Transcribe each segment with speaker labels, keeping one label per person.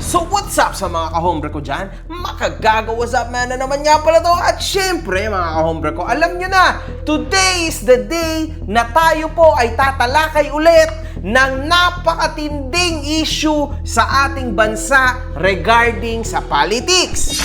Speaker 1: So what's up sa mga kahombre ko dyan? Makagaga, what's up man na naman nga pala to. At syempre mga kahombre ko, alam nyo na, today is the day na tayo po ay tatalakay ulit ng napakatinding issue sa ating bansa regarding sa politics.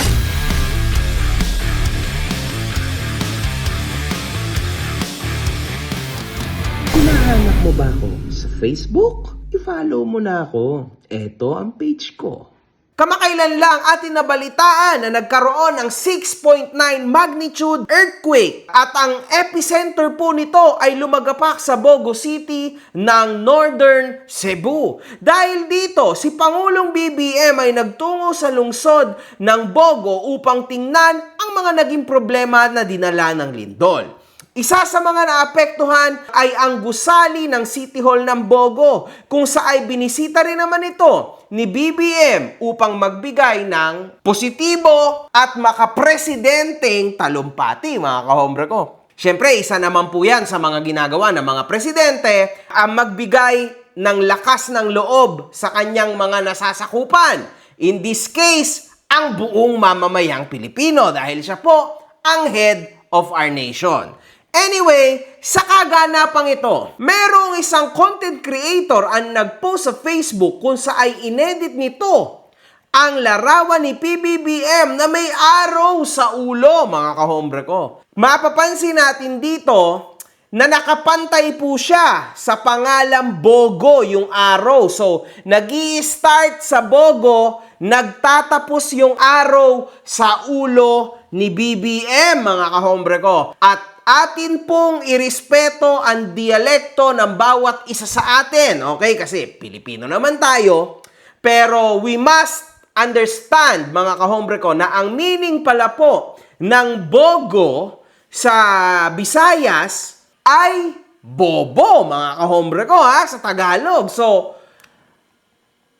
Speaker 1: Hinahanap mo ba ako sa Facebook? I-follow mo na ako. Ito ang page ko. Kamakailan lang atin nabalitaan na nagkaroon ng 6.9 magnitude earthquake at ang epicenter po nito ay lumagapak sa Bogo City ng Northern Cebu. Dahil dito, si Pangulong BBM ay nagtungo sa lungsod ng Bogo upang tingnan ang mga naging problema na dinala ng lindol. Isa sa mga naapektuhan ay ang gusali ng City Hall ng Bogo, kung saan ay binisita rin naman ito ni BBM upang magbigay ng positibo at makapresidenteng talumpati, mga kahombre ko. Siyempre, isa naman po yan sa mga ginagawa ng mga presidente ang magbigay ng lakas ng loob sa kanyang mga nasasakupan. In this case, ang buong mamamayang Pilipino dahil siya po ang head of our nation. Anyway, sa kaganapang ito, merong isang content creator ang nag-post sa Facebook kung saan ay inedit nito ang larawan ni PBBM na may araw sa ulo, mga kahombre ko. Mapapansin natin dito na nakapantay po siya sa pangalang Bogo yung araw. So, nag-i-start sa Bogo, nagtatapos yung araw sa ulo ni BBM, mga kahombre ko. At atin pong irespeto ang dialekto ng bawat isa sa atin. Okay? Kasi Pilipino naman tayo. Pero we must understand, mga kahombre ko, na ang meaning pala po ng Bogo sa Visayas ay bobo, mga kahombre ko, ha? Sa Tagalog. So,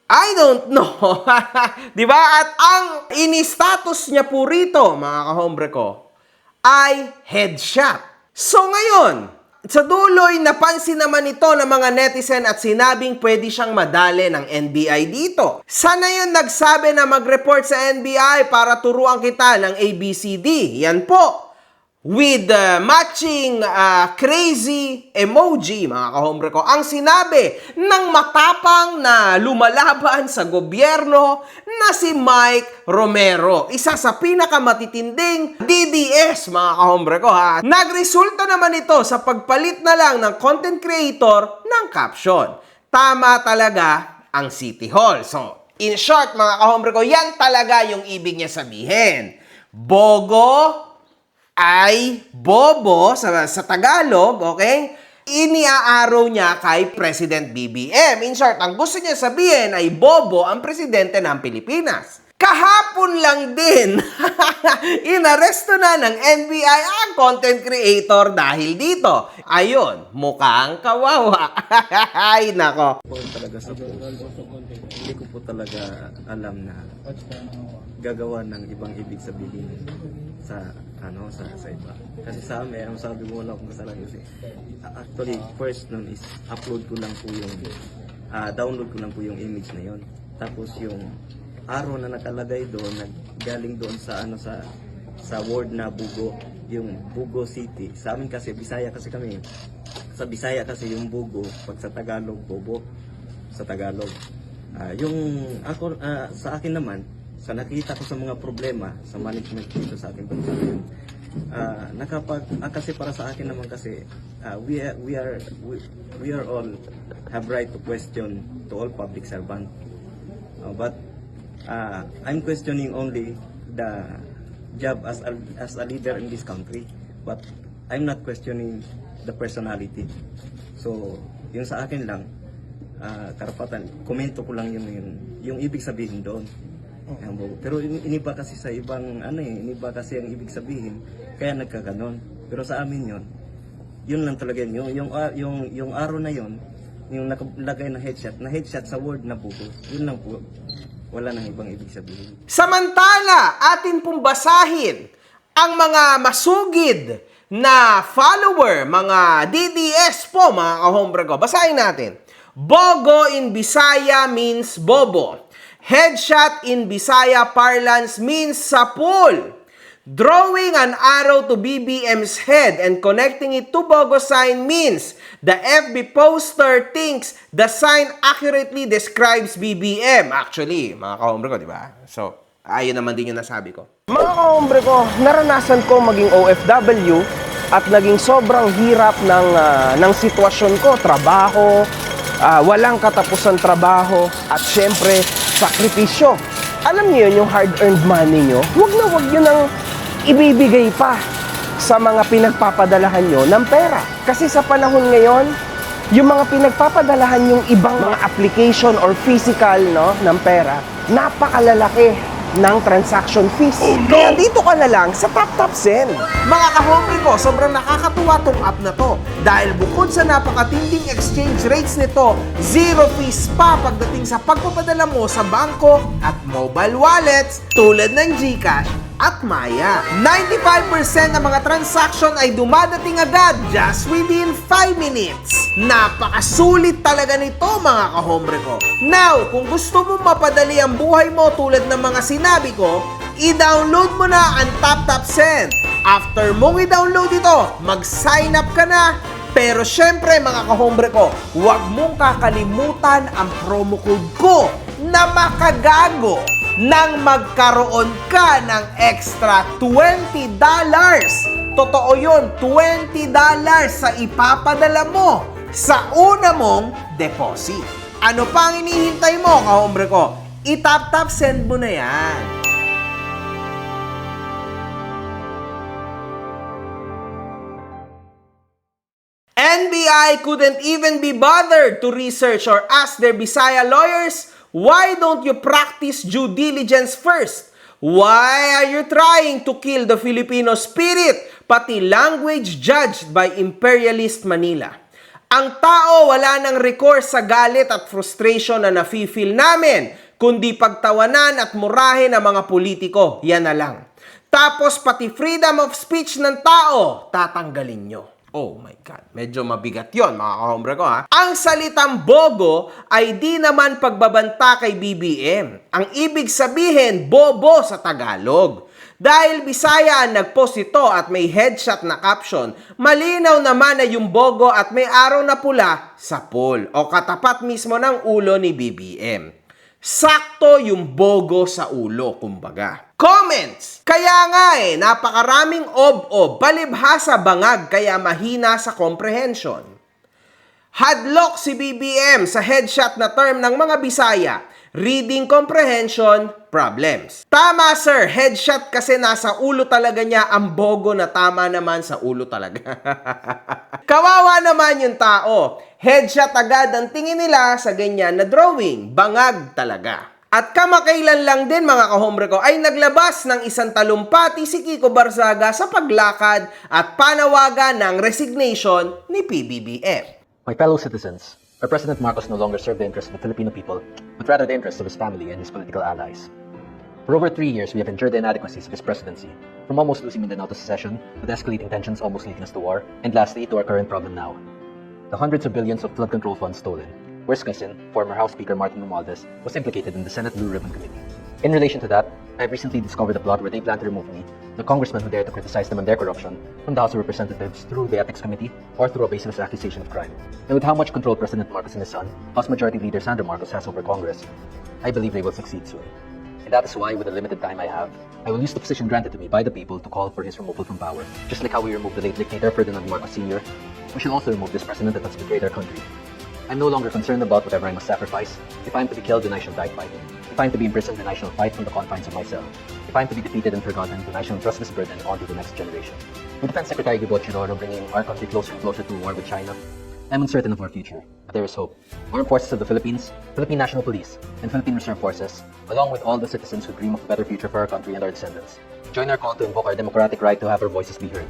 Speaker 1: I don't know. Diba? At ang ini-status niya po rito, mga kahombre ko, ay headshot. So ngayon, sa duloy, napansin naman ito ng mga netizen at sinabing pwede siyang madali ng NBI dito. Sana yun nagsabi na mag-report sa NBI para turuan kita ng ABCD. Yan po. With matching crazy emoji, mga kahombre ko, ang sinabi ng matapang na lumalaban sa gobyerno na si Mike Romero. Isa sa pinakamatitinding DDS, mga kahombre ko, ha. Nagresulta naman ito sa pagpalit na lang ng content creator ng caption. Tama talaga ang City Hall. So, in short, mga kahombre ko, yan talaga yung ibig niya sabihin. Bogo ay bobo sa Tagalog, okay? Iniaaraw niya kay President BBM. In short, ang gusto niya sabihin ay bobo ang presidente ng Pilipinas. Kahapon lang din, inaresto na ng NBI ang content creator dahil dito. Ayun, mukhang kawawa. Ay, nako.
Speaker 2: Talaga sa post. Hindi ko po talaga alam na gagawa ng ibang ibig sabihin sa iba. Kasi sa amin, ang sabi mo wala akong kasalanan kasi actually first nun is upload ko lang po yung download ko lang po yung image na yon. Tapos yung araw na nakalagay doon, galing doon sa sa word na Bugo, yung Bugo City. Sa amin kasi Bisaya kasi kami. Sa Bisaya kasi yung Bugo, pag sa Tagalog bobo sa Tagalog. Sa akin naman, sa nakita ko sa mga problema sa management dito sa ating bansa ngayon, kasi para sa akin naman kasi we are all have right to question to all public servant, but I'm questioning only the job as a leader in this country, but I'm not questioning the personality. So yung sa akin lang, karapatan, komento ko lang yung ibig sabihin doon. Pero iniba kasi sa ibang iniba kasi ang ibig sabihin, kaya nagkaganon. Pero sa amin yun lang talaga yung araw na yun, yung nakalagay na headshot sa word na Bugo, yun lang po, wala nang ibang ibig sabihin.
Speaker 1: Samantala, atin pong basahin ang mga masugid na follower, mga DDS po, mga kahombre ko. Basahin natin. Bogo in Bisaya means bobo. Headshot in Bisaya parlance means sapul. Drawing an arrow to BBM's head and connecting it to Bogo sign means the FB poster thinks the sign accurately describes BBM. Actually, mga kahombre ko, di ba? So, ayun naman din yung nasabi ko. Mga kahombre ko, naranasan ko maging OFW at naging sobrang hirap ng sitwasyon ko. Trabaho, walang katapusan trabaho, at syempre, sakripisyo. Alam niyo yun, yung hard-earned money nyo, wag yun ang ibibigay pa sa mga pinagpapadalahan nyo ng pera. Kasi sa panahon ngayon, yung mga pinagpapadalahan yung ibang mga application or physical ng pera, napakalalaki ng transaction fees. Kaya dito ka na lang sa TapTapSend. Mga kahombre ko, sobrang nakakatuwa tong app na to. Dahil bukod sa napakatinding exchange rates nito, zero fees pa pagdating sa pagpapadala mo sa bangko at mobile wallets tulad ng GCash at Maya. 95% ng mga transaction ay dumadating agad just within 5 minutes. Napakasulit talaga nito mga kahombre ko. Now, kung gusto mo mapadali ang buhay mo tulad ng mga sinabi ko, i-download mo na ang TapTapSend. After mong i-download ito, mag-sign up ka na. Pero syempre mga kahombre ko, huwag mong kakalimutan ang promo code ko na makagago nang magkaroon ka ng extra $20. Totoo yun, $20 sa ipapadala mo sa una mong deposit. Ano pa ang inihintay mo, kahombre ko? I-tap-tap-send mo na yan. NBI couldn't even be bothered to research or ask their Bisaya lawyers, why don't you practice due diligence first? Why are you trying to kill the Filipino spirit, pati language judged by imperialist Manila? Ang tao wala nang recourse sa galit at frustration na nafe-feel namin, kundi pagtawanan at murahin ng mga politiko. Yan na lang. Tapos pati freedom of speech ng tao, tatanggalin nyo. Oh my God, medyo mabigat yon mga kahombre ko ha. Ang salitang bogo ay di naman pagbabanta kay BBM. Ang ibig sabihin, bobo sa Tagalog. Dahil Bisaya ang nagpost ito at may headshot na caption, malinaw naman na yung bogo at may araw na pula sa pool o katapat mismo ng ulo ni BBM. Sakto yung bogo sa ulo, kumbaga. Comments! Kaya nga napakaraming ob-ob, palibhasa bangag, kaya mahina sa comprehension. Hadlock si BBM sa headshot na term ng mga Bisaya, reading comprehension problems. Tama sir, headshot kasi nasa ulo talaga niya, ang bogo na tama naman sa ulo talaga. Kawawa naman yung tao. Headshot agad ang tingin nila sa ganyan na drawing. Bangag talaga. At kamakailan lang din mga kahombre ko ay naglabas ng isang talumpati si Kiko Barzaga sa paglakad at panawagan ng resignation ni PBBM.
Speaker 3: My fellow citizens, our President Marcos no longer served the interests of the Filipino people, but rather the interests of his family and his political allies. For over 3 years, we have endured the inadequacies of his presidency, from almost losing Mindanao to secession, with escalating tensions almost leading us to war, and lastly, to our current problem now. The hundreds of billions of flood control funds stolen. Worst cousin, former House Speaker Martin Romualdez, was implicated in the Senate Blue Ribbon Committee. In relation to that, I have recently discovered a plot where they plan to remove me, the congressman who dared to criticize them and their corruption, from the House of Representatives through the Ethics Committee or through a baseless accusation of crime. And with how much control President Marcos and his son, House Majority Leader Sandro Marcos has over Congress, I believe they will succeed soon. And that is why, with the limited time I have, I will use the position granted to me by the people to call for his removal from power. Just like how we removed the late dictator Ferdinand Marcos Sr., we should also remove this president that has betrayed our country. I'm no longer concerned about whatever I must sacrifice. If I'm to be killed, then I shall die fighting. If I'm to be imprisoned, then I shall fight from the confines of my cell. If I'm to be defeated and forgotten, then I shall entrust this burden onto the next generation. With Defense Secretary Gibo Chidoro bringing our country closer and closer to war with China, I'm uncertain of our future, but there is hope. Armed Forces of the Philippines, Philippine National Police, and Philippine Reserve Forces, along with all the citizens who dream of a better future for our country and our descendants, join our call to invoke our democratic right to have our voices be heard.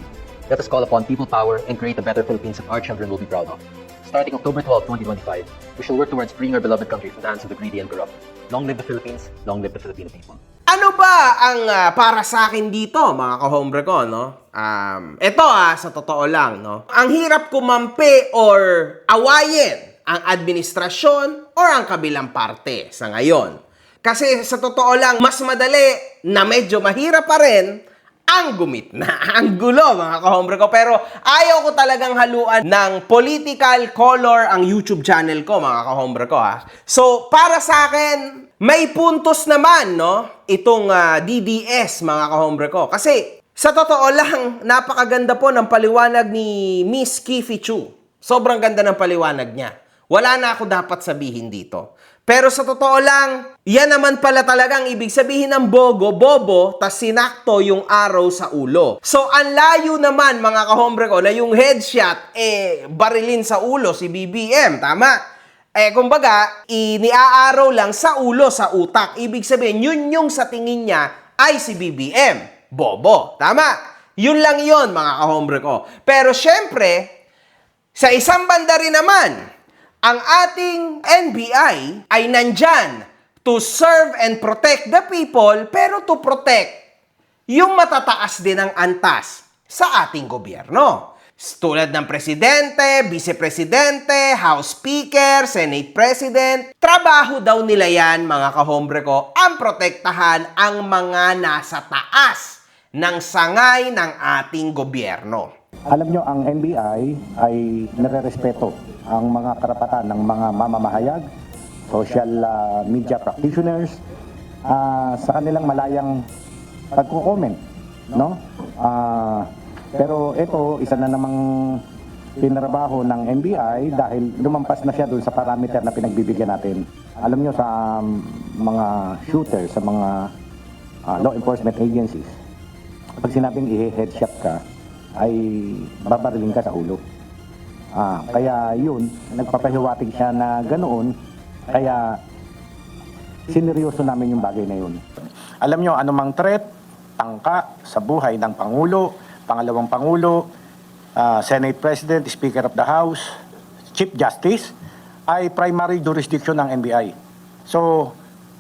Speaker 3: Let us call upon people power and create a better Philippines that our children will be proud of. Starting October 12, 2025, we shall work towards freeing our beloved country from the hands of the greedy and corrupt. Long live the Philippines, long live the Filipino people.
Speaker 1: Ano ba ang para sa akin dito, mga kahombre ko, no? Ito sa totoo lang, no? Ang hirap kumampi or awayin ang administrasyon or ang kabilang parte sa ngayon. Kasi sa totoo lang, mas madali na medyo mahirap pa rin ang gumit na, ang gulo mga kahombre ko. Pero ayaw ko talagang haluan ng political color ang YouTube channel ko mga kahombre ko ha. So para sa akin, may puntos naman no, itong DDS mga kahombre ko. Kasi sa totoo lang, napakaganda po ng paliwanag ni Miss Kifi Chu. Sobrang ganda ng paliwanag niya. Wala na ako dapat sabihin dito. Pero sa totoo lang, yan naman pala talagang ibig sabihin ng bobo, tas sinakto yung arrow sa ulo. So, ang layo naman mga kahombre ko na yung headshot, barilin sa ulo si BBM, tama? Kumbaga, iniaaraw lang sa ulo, sa utak. Ibig sabihin, yun yung sa tingin niya ay si BBM. Bobo, tama? Yun lang yun mga kahombre ko. Pero syempre, sa isang banda rin naman, ang ating NBI ay nandyan to serve and protect the people, pero to protect yung matataas din ang antas sa ating gobyerno. Tulad ng presidente, vice-presidente, house speaker, senate president, trabaho daw nila yan, mga kahombre ko, ang protektahan ang mga nasa taas ng sangay ng ating gobyerno.
Speaker 4: Alam nyo, ang NBI ay nare-respeto ang mga karapatan ng mga mamamahayag, social media practitioners, sa kanilang malayang pagko-comment, no? Pero ito, isa na namang pinarabaho ng NBI dahil lumampas na siya doon sa parameter na pinagbibigyan natin. Alam nyo, sa mga shooters, sa mga law enforcement agencies, pag sinabing i-headshot ka, ay babariling ka sa ulo. Kaya yun, nagpapahiwatig siya na ganoon, kaya sineryoso namin yung bagay na yun. Alam nyo, anumang threat, tangka sa buhay ng Pangulo, Pangalawang Pangulo, Senate President, Speaker of the House, Chief Justice, ay primary jurisdiction ng NBI. So,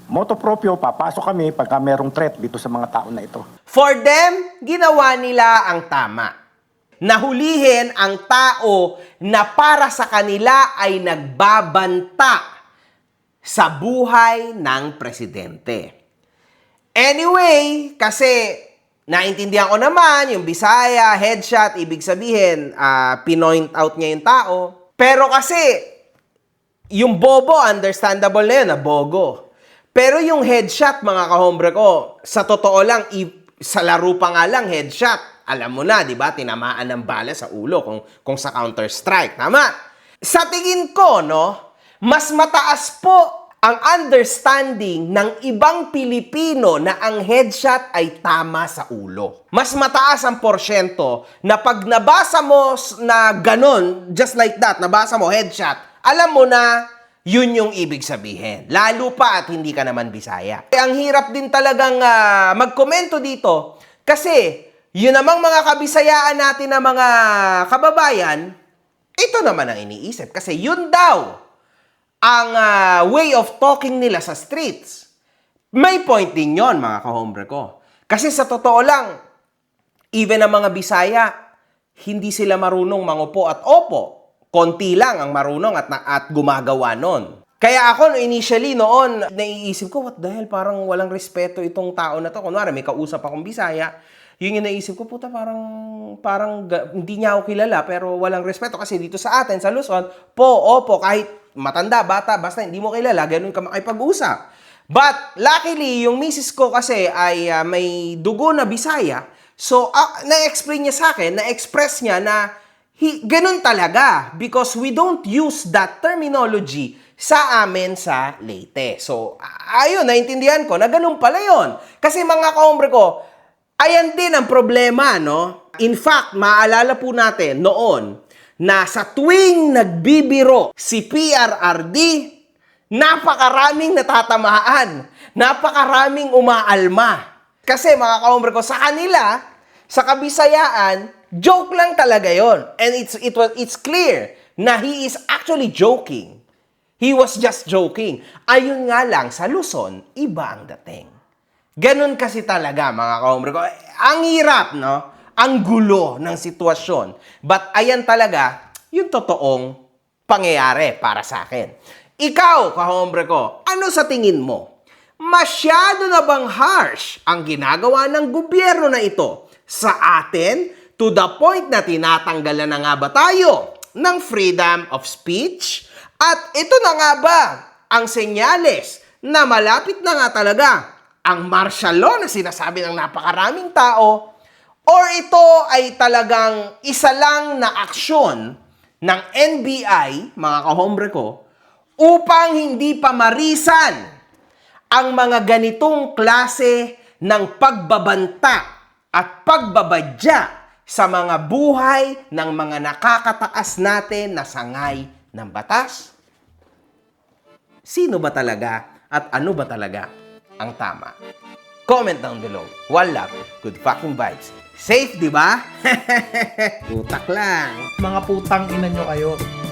Speaker 4: moto proprio, papasok kami pagka merong threat dito sa mga tao na ito.
Speaker 1: For them, ginawa nila ang tama. Nahulihin ang tao na para sa kanila ay nagbabanta sa buhay ng presidente. Anyway, kasi naintindihan ko naman yung Bisaya, headshot, ibig sabihin, pinoint out niya yung tao. Pero kasi, yung bobo, understandable na yun, na bogo. Pero yung headshot, mga kahombre ko, sa totoo lang, sa laro pa nga lang, headshot. Alam mo na, di ba? Tinamaan ng bala sa ulo kung sa counter-strike. Tama? Sa tingin ko, no, mas mataas po ang understanding ng ibang Pilipino na ang headshot ay tama sa ulo. Mas mataas ang porsyento na pag nabasa mo na ganon, just like that, nabasa mo headshot, alam mo na yun yung ibig sabihin. Lalo pa at hindi ka naman Bisaya. Ang hirap din talagang magkomento dito kasi yun namang mga kabisayaan natin na mga kababayan, ito naman ang iniisip. Kasi yun daw ang way of talking nila sa streets. May point din yon mga kahombre ko. Kasi sa totoo lang, even ang mga Bisaya, hindi sila marunong mangupo at opo. Konti lang ang marunong at gumagawa nun. Kaya ako initially noon, naiisip ko, what the hell, parang walang respeto itong tao na to. Kunwari, may kausap akong Bisaya, yun yung naisip ko, puta, parang hindi niya ako kilala, pero walang respeto. Kasi dito sa atin, sa Luzon, opo, kahit matanda, bata, basta hindi mo kilala, ganun ka makipag-usap. But, luckily, yung misis ko kasi ay may dugo na Bisaya. So, na-explain niya sa akin, na-express niya na ganun talaga. Because we don't use that terminology sa amin sa Leyte. So, ayun, naintindihan ko na ganun pala yun. Kasi mga kahombre ko, ayan din ang problema, no? In fact, maalala po natin noon na sa tuwing nagbibiro si PRRD, napakaraming natatamaan, napakaraming umaalma. Kasi mga kahombre ko, sa kanila, sa Kabisayaan, joke lang talaga yon. And it's clear na he is actually joking. He was just joking. Ayun nga lang, sa Luzon, iba ang dating. Ganun kasi talaga, mga kahombre ko. Ang hirap, no? Ang gulo ng sitwasyon. But ayan talaga, yung totoong pangyayari para sa akin. Ikaw, kahombre ko, ano sa tingin mo? Masyado na bang harsh ang ginagawa ng gobyerno na ito sa atin to the point na tinatanggalan na nga ba tayo ng freedom of speech? At ito na nga ba ang senyales na malapit na nga talaga ang martial law na sinasabi ng napakaraming tao? Or ito ay talagang isa lang na aksyon ng NBI, mga kahombre ko, upang hindi pa marisan ang mga ganitong klase ng pagbabanta at pagbabadya sa mga buhay ng mga nakakataas natin na sangay ng batas? Sino ba talaga at ano ba talaga ang tama? Comment down below. One love, good fucking vibes. Safe, di ba? Utak lang.
Speaker 5: Mga putang ina nyo kayo.